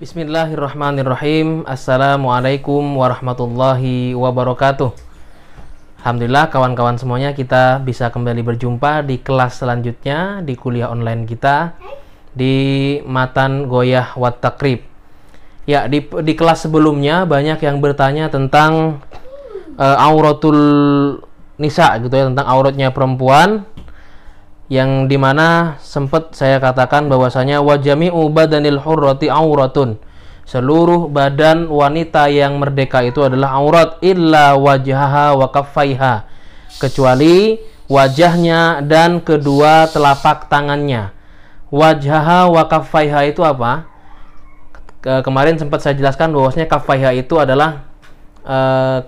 Bismillahirrahmanirrahim. Assalamualaikum warahmatullahi wabarakatuh. Alhamdulillah kawan-kawan semuanya, kita bisa kembali berjumpa di kelas selanjutnya di kuliah online kita di Matan Goyah wat Takrib. Ya, di kelas sebelumnya banyak yang bertanya tentang auratul nisa gitu ya, tentang auratnya perempuan, yang dimana sempat saya katakan bahwasanya wajami'u badanil hurrati auratun, seluruh badan wanita yang merdeka itu adalah aurat, illa wajhaha wa kaffaiha, kecuali wajahnya dan kedua telapak tangannya. Wajhaha wa kaffaiha itu apa? Kemarin sempat saya jelaskan bahwasanya kaffaiha itu adalah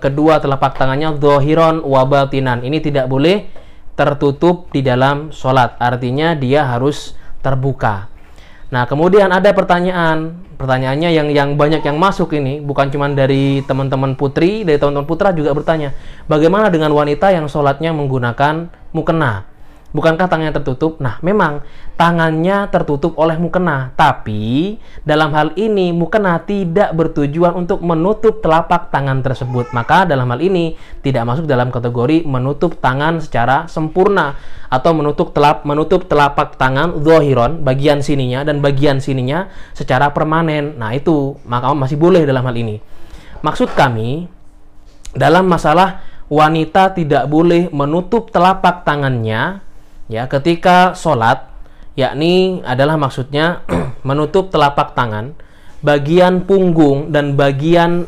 kedua telapak tangannya dzahiron wa batinan. Ini tidak boleh tertutup di dalam sholat, artinya dia harus terbuka. Nah, kemudian ada pertanyaannya yang banyak yang masuk ini, bukan cuma dari teman-teman putri, dari teman-teman putra juga bertanya, bagaimana dengan wanita yang sholatnya menggunakan mukena? Bukankah tangannya tertutup? Nah, memang tangannya tertutup oleh mukena, tapi dalam hal ini mukena tidak bertujuan untuk menutup telapak tangan tersebut. Maka dalam hal ini tidak masuk dalam kategori menutup tangan secara sempurna atau menutup telapak tangan zahiron, bagian sininya dan bagian sininya secara permanen. Nah, itu maka masih boleh dalam hal ini. Maksud kami dalam masalah wanita tidak boleh menutup telapak tangannya ya ketika sholat, yakni adalah maksudnya menutup telapak tangan, bagian punggung dan bagian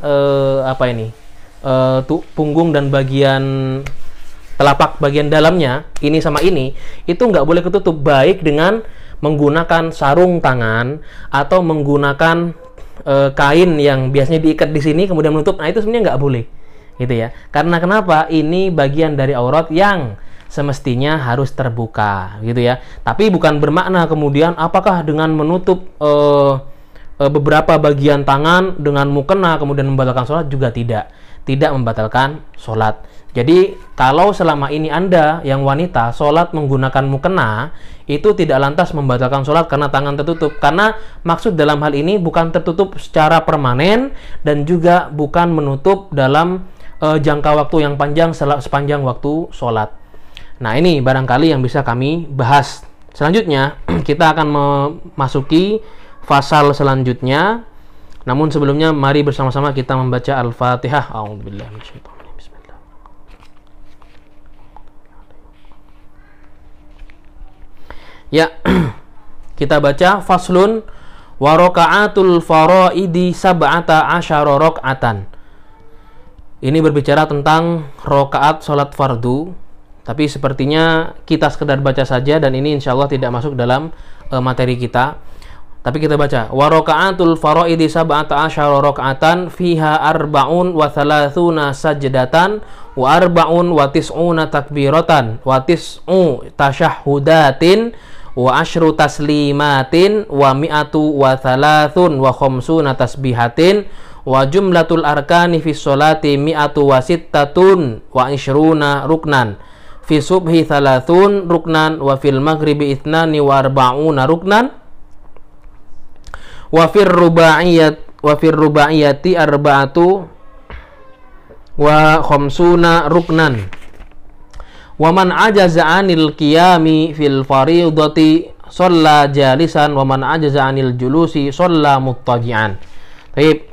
punggung dan bagian telapak bagian dalamnya, ini sama ini, itu nggak boleh ketutup, baik dengan menggunakan sarung tangan atau menggunakan kain yang biasanya diikat di sini kemudian menutup. Nah, itu sebenarnya nggak boleh gitu ya, karena kenapa? Ini bagian dari aurat yang semestinya harus terbuka gitu ya. Tapi bukan bermakna kemudian apakah dengan menutup beberapa bagian tangan dengan mukena kemudian membatalkan sholat, juga tidak membatalkan sholat. Jadi kalau selama ini Anda yang wanita sholat menggunakan mukena, itu tidak lantas membatalkan sholat karena tangan tertutup, karena maksud dalam hal ini bukan tertutup secara permanen dan juga bukan menutup dalam jangka waktu yang panjang sepanjang waktu sholat. Nah, ini barangkali yang bisa kami bahas. Selanjutnya kita akan memasuki fasal selanjutnya. Namun sebelumnya mari bersama-sama kita membaca Al-Fatihah. A'udzubillahi minasyaitonir rajim. Bismillah. Ya, kita baca faslun wa raka'atul faraidi sab'ata asyara raka'atan. Ini berbicara tentang rakaat salat fardu. Tapi sepertinya kita sekedar baca saja dan ini insya Allah tidak masuk dalam materi kita. Tapi kita baca wa raka'atul faraidi sab'ata asyara raka'atan fiha arba'un wa thalathuna sajdatan wa arba'un wa tis'una takbiratan wa tis'u tasyahhudatin wa asyru taslimatin wa mi'atu wa thalathun wa khamsuna tasbihatin wa jumlatul arkani fis sholati mi'atu wa sittatun wa ishruna ruknan fi subhi thalathun ruknan wa fil maghribi ithnani wa arba'una ruknan wa fir rubaiyati arba'atu wa khamsuna ruknan wa man ajaza anil qiyami fil fariidati shalla jalisan wa man ajaza anil julusi shalla muttaji'an. Baik.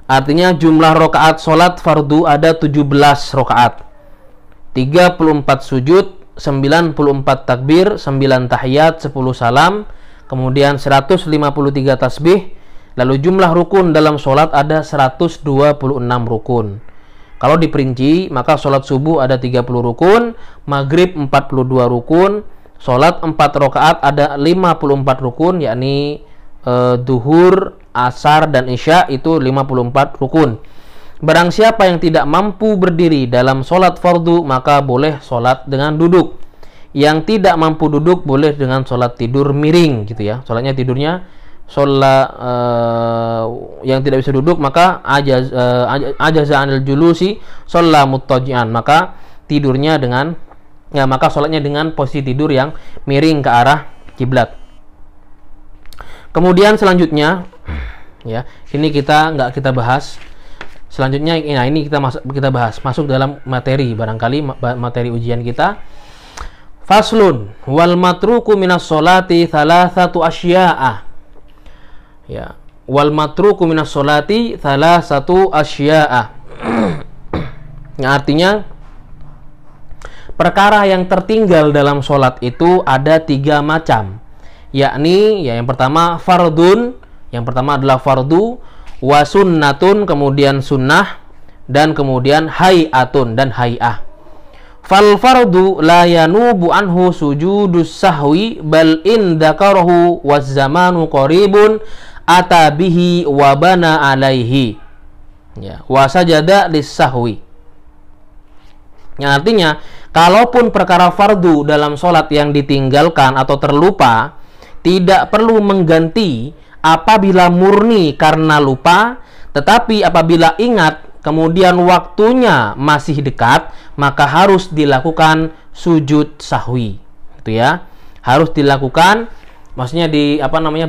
Artinya jumlah rakaat sholat fardu ada 17 rakaat, 34 sujud, 94 takbir, 9 tahiyat, 10 salam, kemudian 153 tasbih. Lalu jumlah rukun dalam sholat ada 126 rukun. Kalau diperinci, maka sholat subuh ada 30 rukun, maghrib 42 rukun, sholat 4 rakaat ada 54 rukun, yakni duhur, asar, dan isya itu 54 rukun. Barang siapa yang tidak mampu berdiri dalam sholat fardu, maka boleh sholat dengan duduk. Yang tidak mampu duduk boleh dengan sholat tidur miring gitu ya. Sholatnya tidurnya sholat yang tidak bisa duduk, maka ajaza anil julusi sholat muttaji'an, maka tidurnya dengan maka sholatnya dengan posisi tidur yang miring ke arah kiblat. Kemudian selanjutnya, ya, ini nggak kita bahas. Selanjutnya, nah ini kita bahas, masuk dalam materi, barangkali materi ujian kita. Faslun wal matruku minas sholati thalathatu asya'a. Ya, wal matruku minas sholati thalathatu asya'a. Yang artinya perkara yang tertinggal dalam sholat itu ada 3 macam. Yakni, ya, yang pertama fardun, yang pertama adalah fardu, wa sunnatun, kemudian sunnah, dan kemudian hay'atun dan hay'ah. Fal fardu la yanubu anhu sujudus sahwi bal in dzakarahu waz zamanu qaribun ata bihi wa bana alaihi. Ya, wa sajada lis sahwi. Yang artinya, kalaupun perkara fardu dalam sholat yang ditinggalkan atau terlupa, tidak perlu mengganti apabila murni karena lupa, tetapi apabila ingat kemudian waktunya masih dekat, maka harus dilakukan sujud sahwi. Itu ya. Harus dilakukan, maksudnya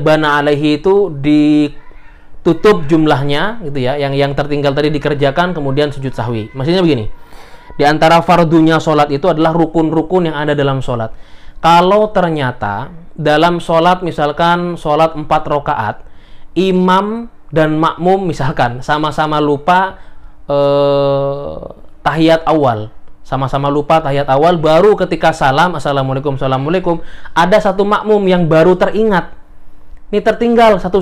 bana alaihi itu ditutup jumlahnya gitu ya. Yang tertinggal tadi dikerjakan, kemudian sujud sahwi. Maksudnya begini. Di antara fardunya sholat itu adalah rukun-rukun yang ada dalam sholat. Kalau ternyata dalam sholat, misalkan sholat 4 rakaat, imam dan makmum misalkan sama-sama lupa tahiyat awal, sama-sama lupa tahiyat awal, baru ketika salam, assalamualaikum, assalamualaikum, ada satu makmum yang baru teringat, ini tertinggal satu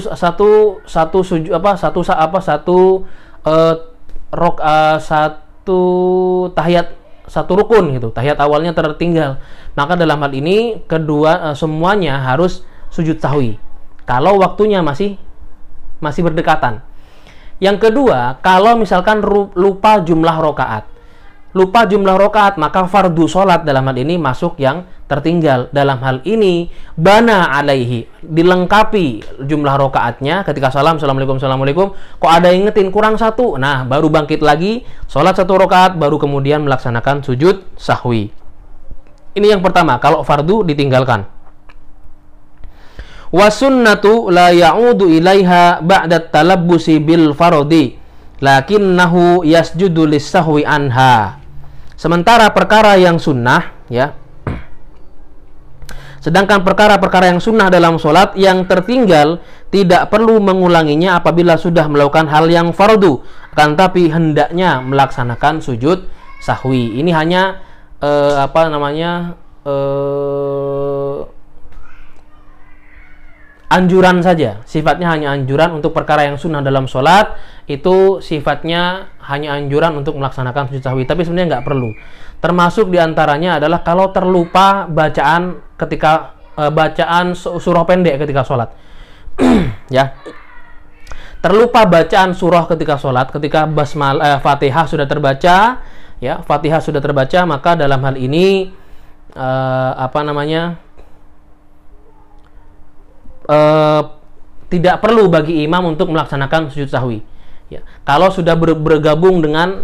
tahiyat, satu rukun gitu, tahiyat awalnya tertinggal, maka dalam hal ini semuanya harus sujud sahwi kalau waktunya masih berdekatan. Yang kedua, kalau misalkan lupa jumlah rokaat, maka fardu sholat dalam hal ini masuk yang tertinggal. Dalam hal ini bana alaihi, dilengkapi jumlah rokaatnya ketika salam, assalamualaikum, assalamualaikum, kok ada yang ingetin kurang 1, nah baru bangkit lagi, sholat 1 rokaat, baru kemudian melaksanakan sujud sahwi. Ini yang pertama, kalau fardu ditinggalkan. Wa sunnatu la ya'udu ilaiha ba'da talabbusi bil fardi lakinnahu yasjudu lis-sahwi anha. Sementara perkara yang sunnah, ya, sedangkan perkara-perkara yang sunnah dalam sholat yang tertinggal tidak perlu mengulanginya apabila sudah melakukan hal yang fardu, akan tapi hendaknya melaksanakan sujud sahwi. Ini hanya anjuran saja, sifatnya hanya anjuran. Untuk perkara yang sunnah dalam sholat itu sifatnya hanya anjuran untuk melaksanakan sujud sahwi, tapi sebenarnya nggak perlu. Termasuk diantaranya adalah kalau terlupa bacaan ketika bacaan surah pendek ketika sholat. Ya, terlupa bacaan surah ketika sholat, ketika Fatihah sudah terbaca, ya, Fatihah sudah terbaca, maka dalam hal ini tidak perlu bagi imam untuk melaksanakan sujud sahwi. Ya, kalau sudah bergabung dengan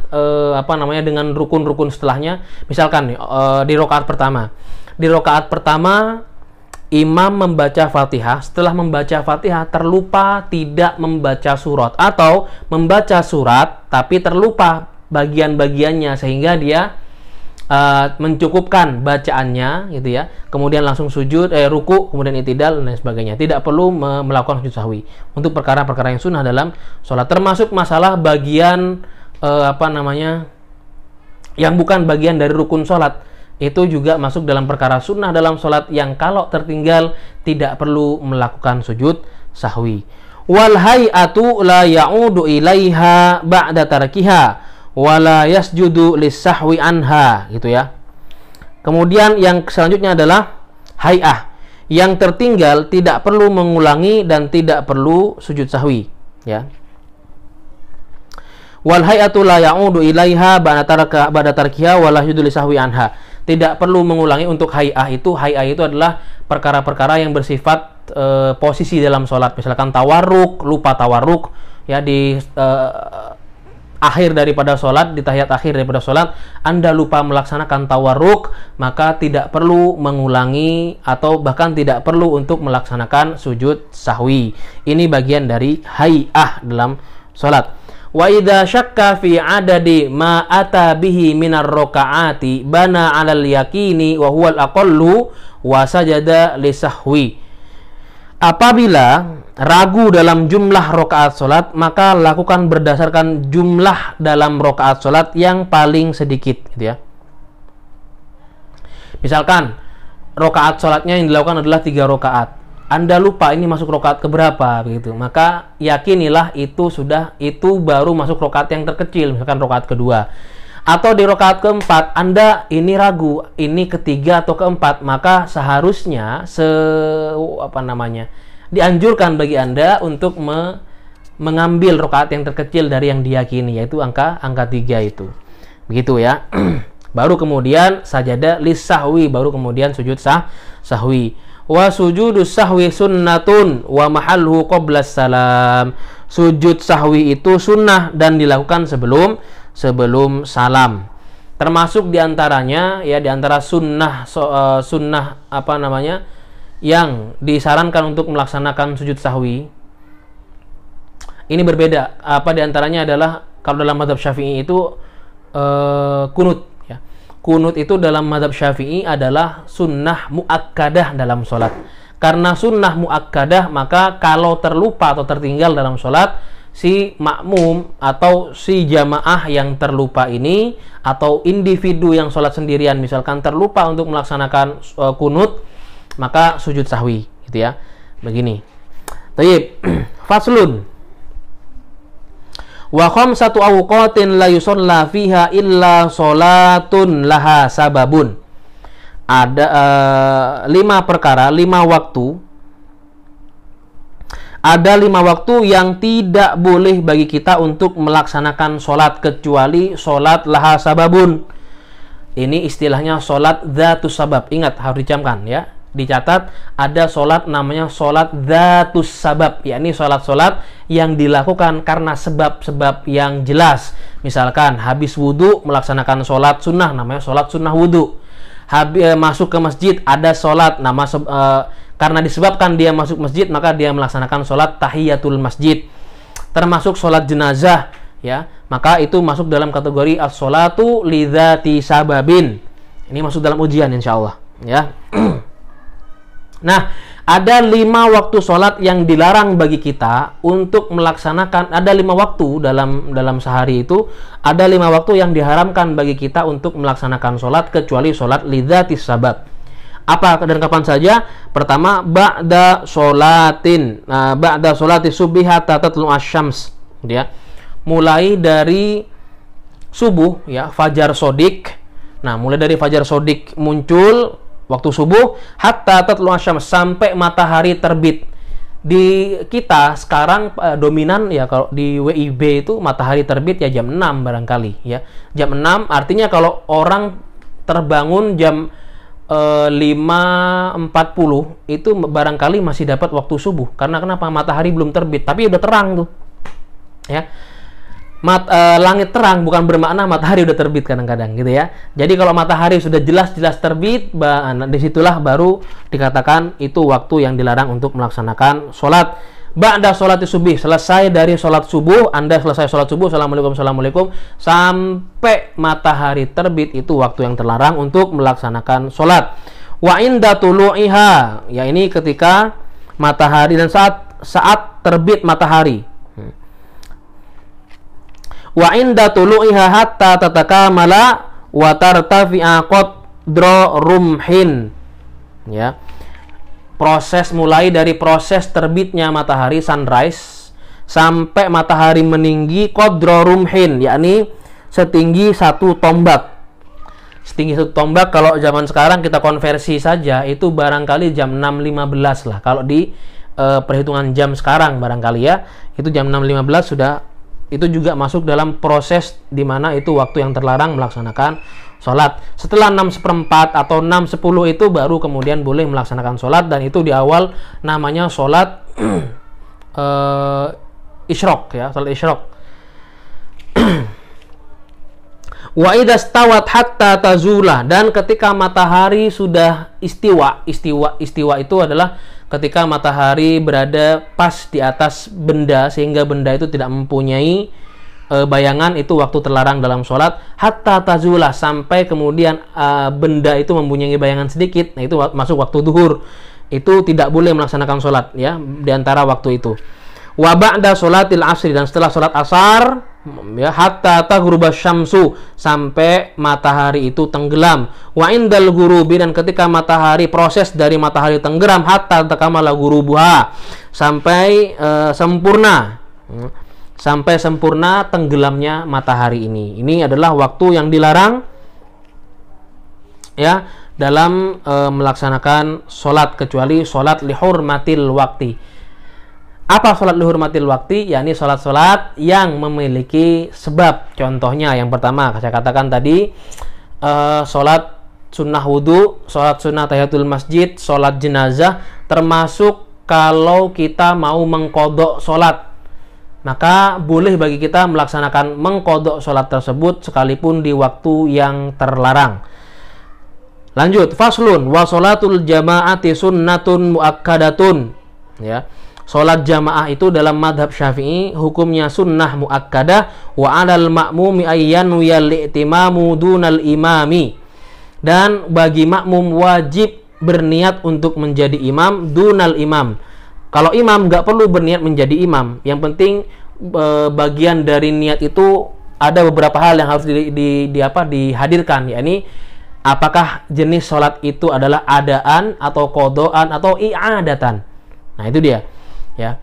dengan rukun-rukun setelahnya, misalkan di rakaat pertama imam membaca Fatihah, setelah membaca Fatihah terlupa tidak membaca surat, atau membaca surat tapi terlupa bagian-bagiannya sehingga dia mencukupkan bacaannya gitu ya, kemudian langsung sujud, ruku, kemudian i'tidal dan sebagainya. Tidak perlu melakukan sujud sahwi untuk perkara-perkara yang sunnah dalam sholat, termasuk masalah bagian yang bukan bagian dari rukun sholat, itu juga masuk dalam perkara sunnah dalam sholat yang kalau tertinggal tidak perlu melakukan sujud sahwi. Wal hay'atu la ya'udu ilaiha ba'da tarkiha wala yasjudu lis-sahwi anha, gitu ya. Kemudian yang selanjutnya adalah hay'ah, yang tertinggal tidak perlu mengulangi dan tidak perlu sujud sahwi, ya. Wal hay'atu la ya'udu ilaiha ba'da tarkiha wala yasjudu lis-sahwi anha. Tidak perlu mengulangi untuk hay'ah itu adalah perkara-perkara yang bersifat posisi dalam sholat, misalkan tawarruk, lupa tawarruk, ya, di akhir daripada sholat, di tahiyat akhir daripada sholat, Anda lupa melaksanakan tawarruk, maka tidak perlu mengulangi atau bahkan tidak perlu untuk melaksanakan sujud sahwi. Ini bagian dari hay'ah dalam sholat. Wa idza syakka fi adadi ma ata bihi minar rakaati bana 'alal yaqini wa huwal aqallu wa sajada li sahwi. Apabila ragu dalam jumlah rakaat sholat, maka lakukan berdasarkan jumlah dalam rakaat sholat yang paling sedikit, gitu ya. Misalkan rakaat sholatnya yang dilakukan adalah 3 rakaat. Anda lupa ini masuk rakaat keberapa, begitu. Maka yakinilah itu baru masuk rakaat yang terkecil, misalkan rakaat kedua. Atau di rakaat keempat, Anda ini ragu, ini ketiga atau keempat, maka seharusnya dianjurkan bagi Anda untuk mengambil rakaat yang terkecil dari yang diyakini, yaitu angka 3 itu. Begitu ya. Baru kemudian sajadah lis sahwi, baru kemudian sujud sahwi. Wa sujudus sahwi sunnatun wa mahalhu qabla salam. Sujud sahwi itu sunnah dan dilakukan sebelum salam. Termasuk diantaranya ya, diantara sunnah yang disarankan untuk melaksanakan sujud sahwi. Ini berbeda. Diantaranya adalah kalau dalam mazhab Syafi'i itu kunut. Ya. Kunut itu dalam mazhab Syafi'i adalah sunnah muakkadah dalam sholat. Karena sunnah muakkadah, maka kalau terlupa atau tertinggal dalam sholat, si makmum atau si jamaah yang terlupa ini atau individu yang sholat sendirian misalkan terlupa untuk melaksanakan kunut, maka sujud sahwi, gitu ya. Begini. Tayyib. Faslun. Wa khamsatu awqatin la yusalla fiha illa sholatun laha sababun. Ada 5 perkara, 5 waktu. Ada 5 waktu yang tidak boleh bagi kita untuk melaksanakan sholat kecuali sholat laha sababun. Ini istilahnya sholat dzatus sabab. Ingat, harus dicamkan ya. Dicatat, ada sholat namanya sholat dzatus sabab, yakni sholat-sholat yang dilakukan karena sebab-sebab yang jelas. Misalkan habis wudhu melaksanakan sholat sunnah, namanya sholat sunnah wudhu. Masuk ke masjid, ada sholat karena disebabkan dia masuk masjid, maka dia melaksanakan sholat tahiyatul masjid. Termasuk sholat jenazah ya, maka itu masuk dalam kategori as-sholatu lidzati sababin. Ini masuk dalam ujian insyaallah ya. Nah, ada 5 waktu sholat yang dilarang bagi kita untuk melaksanakan. Ada 5 waktu dalam sehari itu, ada 5 waktu yang diharamkan bagi kita untuk melaksanakan sholat kecuali sholat lidzatis sabab. Apa dan kapan saja? Pertama, ba'da sholatis subhi hatta tatlu asy-syams, ya. Mulai dari subuh ya, fajar sodik. Nah, mulai dari fajar sodik muncul waktu subuh hatta tatlu asy-syams, sampai matahari terbit. Di kita sekarang dominan ya, kalau di WIB itu matahari terbit ya jam 6 barangkali ya. Jam 6 artinya kalau orang terbangun jam 5.40 itu barangkali masih dapat waktu subuh. Karena kenapa? Matahari belum terbit, tapi udah terang tuh. Ya. Langit terang bukan bermakna matahari udah terbit kadang-kadang gitu ya. Jadi kalau matahari sudah jelas-jelas terbit, disitulah baru dikatakan itu waktu yang dilarang untuk melaksanakan sholat. Ba'da sholati subuh, selesai dari sholat subuh, Anda selesai sholat subuh, assalamualaikum, sampai matahari terbit, itu waktu yang terlarang untuk melaksanakan sholat. Wa inda tulu'iha, ya ini ketika matahari dan saat terbit matahari. Wa inda tulu'iha hatta tatakamala wa tartafi'a qadra rumhin, ya. Proses mulai dari proses terbitnya matahari sunrise sampai matahari meninggi qadra rumhin, yakni setinggi 1 tombak. Setinggi 1 tombak kalau zaman sekarang kita konversi saja itu barangkali jam 6.15 lah. Kalau di perhitungan jam sekarang barangkali ya, itu jam 6.15 sudah, itu juga masuk dalam proses di mana itu waktu yang terlarang melaksanakan sholat. Setelah 6/4 atau 6/10 itu baru kemudian boleh melaksanakan sholat, dan itu di awal namanya sholat isyraq ya, sholat isyraq. Wa idza stawat hatta tazula, dan ketika matahari sudah istiwa itu adalah ketika matahari berada pas di atas benda sehingga benda itu tidak mempunyai bayangan, itu waktu terlarang dalam sholat. Hatta tazula, sampai kemudian benda itu mempunyai bayangan sedikit, nah itu masuk waktu duhur, itu tidak boleh melaksanakan sholat ya di antara waktu itu. Wa ba'da sholatil asri, dan setelah sholat asar ya, hatta taghruba syamsu, sampai matahari itu tenggelam. Wa indal ghurubi, dan ketika matahari, proses dari matahari tenggelam, hatta takamala ghurubuha, sampai sempurna tenggelamnya matahari ini. Ini adalah waktu yang dilarang ya dalam melaksanakan sholat, kecuali sholat lihurmatil wakti. Apa sholat lihurmatil wakti? Yakni sholat-sholat yang memiliki sebab. Contohnya yang pertama saya katakan tadi, sholat sunnah wudhu, sholat sunnah tahiyatul masjid, sholat jenazah, termasuk kalau kita mau mengkodok sholat, maka boleh bagi kita melaksanakan mengkodok sholat tersebut sekalipun di waktu yang terlarang. Lanjut, faslun wa sholatul jama'ati sunnatun muakkadatun ya. Sholat jamaah itu dalam madhab Syafi'i hukumnya sunnah muakkadah. Wa 'alal ma'mumi ayyan wiyal i'timamu dunal imami, dan bagi makmum wajib berniat untuk menjadi imam dunal imam. Kalau imam nggak perlu berniat menjadi imam, yang penting bagian dari niat itu ada beberapa hal yang harus dihadirkan, yakni apakah jenis sholat itu adalah adaan atau qodoan atau i'adatan. Nah itu dia ya.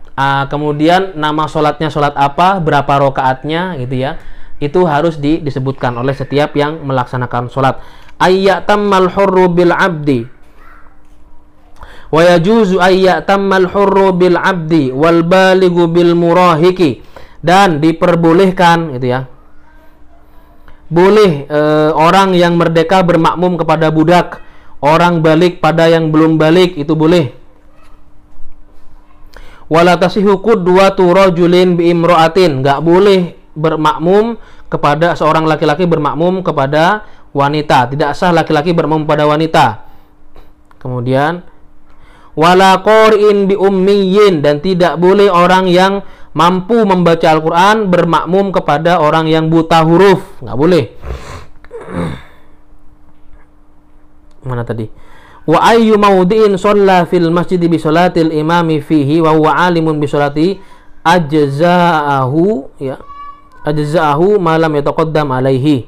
Kemudian nama sholatnya sholat apa, berapa rokaatnya gitu ya, itu harus disebutkan oleh setiap yang melaksanakan sholat. Ayyatammal hurru bil abdi wa yajuzu ayyatammal hurru bil abdi wal balighu bil murahiki, dan diperbolehkan gitu ya, boleh orang yang merdeka bermakmum kepada budak, orang balik pada yang belum balik, itu boleh. Wala tasihu qudwatu rajulin bi imra'atin, enggak boleh bermakmum kepada seorang laki-laki bermakmum kepada wanita, tidak sah laki-laki bermakmum pada wanita. Kemudian wala qari'in bi ummiyin, dan tidak boleh orang yang mampu membaca Al-Qur'an bermakmum kepada orang yang buta huruf, enggak boleh. Mana tadi? Wa ayyu mawdi'in shalla fil masjid bi sholatil imami fihi wa huwa alimun bi sholati ajza'ahu ya, ajza'ahu ma lam yataqaddam alaihi.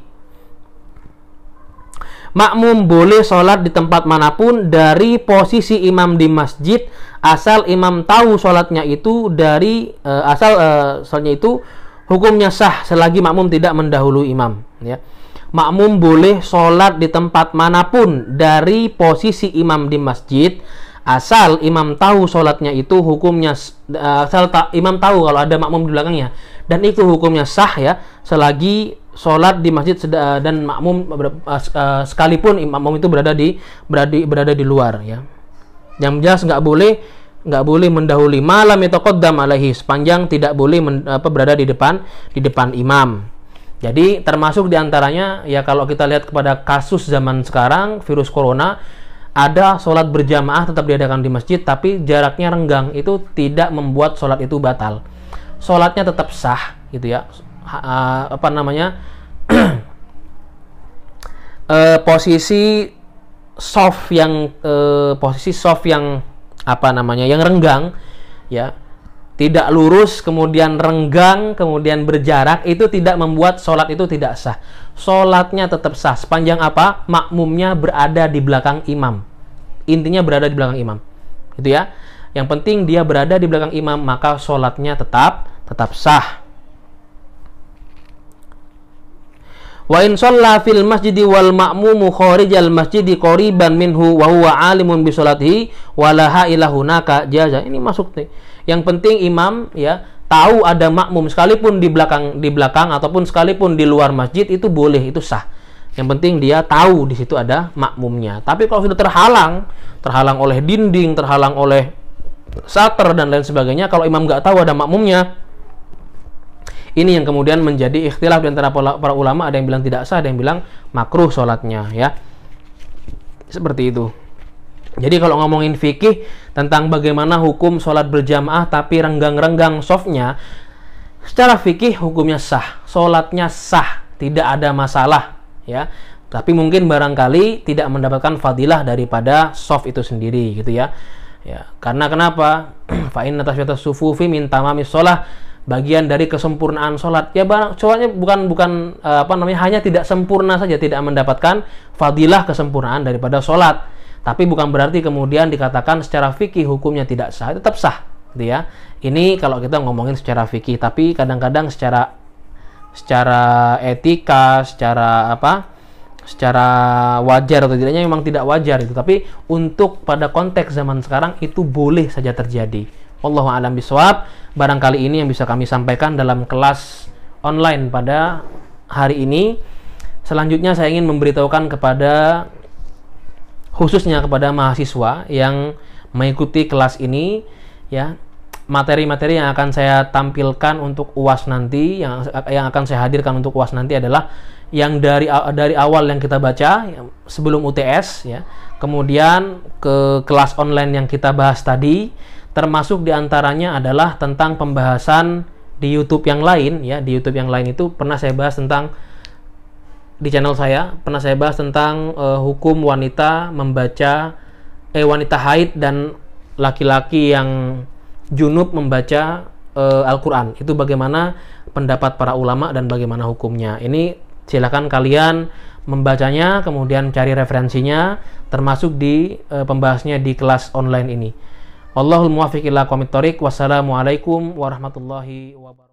Makmum boleh sholat di tempat manapun dari posisi imam di masjid, asal imam tahu sholatnya itu dari sholatnya itu hukumnya sah selagi makmum tidak mendahului imam ya. Makmum boleh sholat di tempat manapun dari posisi imam di masjid, asal imam tahu sholatnya itu hukumnya, imam tahu kalau ada makmum di belakangnya, dan itu hukumnya sah ya, selagi sholat di masjid dan makmum sekalipun makmum itu berada di luar ya. Yang jelas nggak boleh mendahului malam yataqaddam alaihi, sepanjang tidak boleh berada di depan imam. Jadi termasuk diantaranya ya, kalau kita lihat kepada kasus zaman sekarang virus corona, ada sholat berjamaah tetap diadakan di masjid tapi jaraknya renggang, itu tidak membuat sholat itu batal, sholatnya tetap sah gitu ya. Posisi soft yang yang renggang ya, tidak lurus, kemudian renggang, kemudian berjarak, itu tidak membuat sholat itu tidak sah. Sholatnya tetap sah sepanjang apa? Makmumnya berada di belakang imam. Intinya berada di belakang imam, gitu ya. Yang penting dia berada di belakang imam, maka sholatnya tetap sah. Wa in shalla fil masjidi wal ma'mumu kharijal masjidi qariban minhu wa huwa alimun bi sholatihi wa laha ila hunaka jaza. Ini masuk nih. Yang penting imam ya tahu ada makmum, sekalipun di belakang ataupun sekalipun di luar masjid, itu boleh, itu sah. Yang penting dia tahu di situ ada makmumnya. Tapi kalau sudah terhalang oleh dinding, terhalang oleh sater dan lain sebagainya, kalau imam nggak tahu ada makmumnya, Ini yang kemudian menjadi ikhtilaf di antara para ulama, ada yang bilang tidak sah, ada yang bilang makruh sholatnya, ya. Seperti itu. Jadi kalau ngomongin fikih tentang bagaimana hukum sholat berjamaah tapi renggang-renggang softnya, secara fikih hukumnya sah, sholatnya sah, tidak ada masalah, ya. Tapi mungkin barangkali tidak mendapatkan fadilah daripada soft itu sendiri, gitu ya. Ya, karena kenapa? Fa inna tasyatus sufufi min tamamis shalah, bagian dari kesempurnaan sholat. Ya, soalnya bukan hanya tidak sempurna saja, tidak mendapatkan fadilah kesempurnaan daripada sholat. Tapi bukan berarti kemudian dikatakan secara fikih hukumnya tidak sah, tetap sah, gitu ya. Ini kalau kita ngomongin secara fikih, tapi kadang-kadang secara etika, secara wajar atau tidaknya memang tidak wajar itu. Tapi untuk pada konteks zaman sekarang itu boleh saja terjadi. Wallahu a'lam bishawab. Barangkali ini yang bisa kami sampaikan dalam kelas online pada hari ini. Selanjutnya saya ingin memberitahukan khususnya kepada mahasiswa yang mengikuti kelas ini, ya, materi-materi yang akan saya tampilkan untuk UAS nanti, yang akan saya hadirkan untuk UAS nanti adalah yang dari awal yang kita baca sebelum UTS, ya, kemudian ke kelas online yang kita bahas tadi, termasuk diantaranya adalah tentang pembahasan di YouTube yang lain, ya. Di YouTube yang lain itu pernah saya bahas tentang, di channel saya pernah saya bahas tentang hukum wanita wanita haid dan laki-laki yang junub membaca Al-Quran. Itu bagaimana pendapat para ulama dan bagaimana hukumnya. Ini silakan kalian membacanya, kemudian cari referensinya, termasuk di pembahasnya di kelas online ini. Wallahul muwaffiq ila aqwamit thoriq. Wassalamualaikum warahmatullahi wabarakatuh.